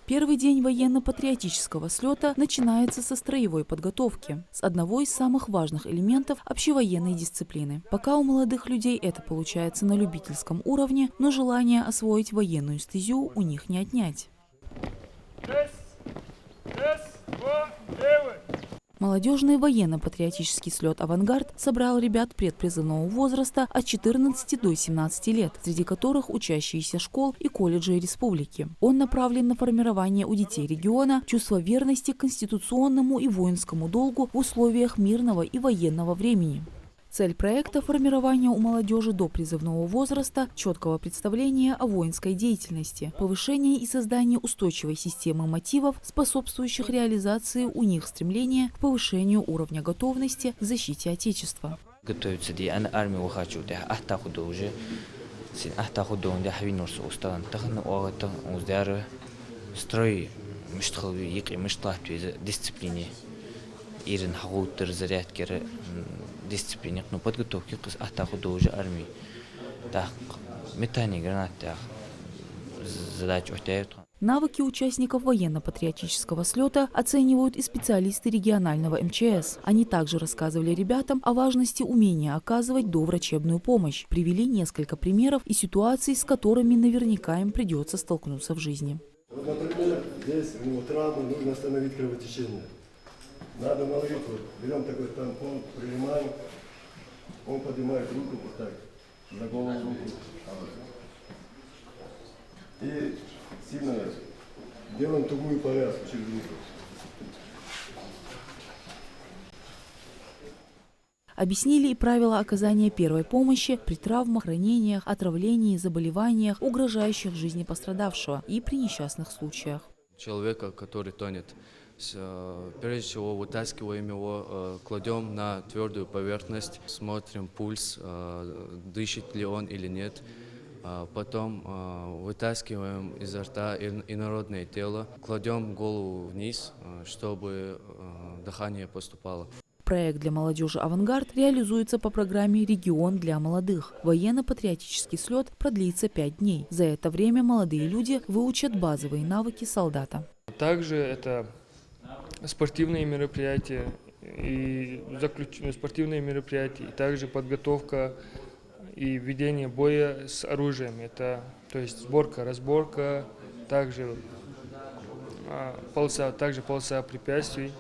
Первый день военно-патриотического слета начинается со строевой подготовки, с одного из самых важных элементов общевоенной дисциплины. Пока у молодых людей это получается на любительском уровне, но желание освоить военную стезю у них не отнять. Молодежный военно-патриотический слет «Авангард» собрал ребят предпризывного возраста от 14 до 17 лет, среди которых учащиеся школ и колледжей республики. Он направлен на формирование у детей региона чувства верности конституционному и воинскому долгу в условиях мирного и военного времени. Цель проекта – формирование у молодежи до призывного возраста четкого представления о воинской деятельности, повышение и создание устойчивой системы мотивов, способствующих реализации у них стремления к повышению уровня готовности к защите Отечества. Готовится армию хочу, уже строй дисциплине. Ирин хагутер зарядкер дисциплине, но подготовки к атаку уже армии. Так, метание гранат, задачу отдают. Навыки участников военно-патриотического слета оценивают и специалисты регионального МЧС. Они также рассказывали ребятам о важности умения оказывать доврачебную помощь. Привели несколько примеров и ситуаций, с которыми наверняка им придется столкнуться в жизни. Например, здесь травму нужно остановить кровотечение. Надо молитву. Берем такой тампон, принимаем. Он поднимает руку вот так, за голову руку. И сильно делаем тугую повязку через руку. Объяснили и правила оказания первой помощи при травмах, ранениях, отравлении, заболеваниях, угрожающих жизни пострадавшего и при несчастных случаях. Человека, который тонет, прежде всего вытаскиваем его, кладем на твердую поверхность, смотрим пульс, дышит ли он или нет. Потом вытаскиваем изо рта инородное тело, кладем голову вниз, чтобы дыхание поступало. Проект для молодежи «Авангард» реализуется по программе «Регион для молодых». Военно-патриотический слет продлится 5 дней. За это время молодые люди выучат базовые навыки солдата. Также это спортивные мероприятия и также подготовка и ведение боя с оружием. Это, то есть сборка, разборка, также полоса препятствий.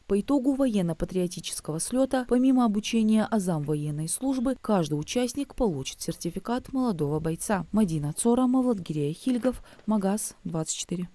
По итогу военно-патриотического слета, помимо обучения азам военной службы, каждый участник получит сертификат молодого бойца. Мадина Цора, Мавлад Гирея Хильгов, Магаз 24.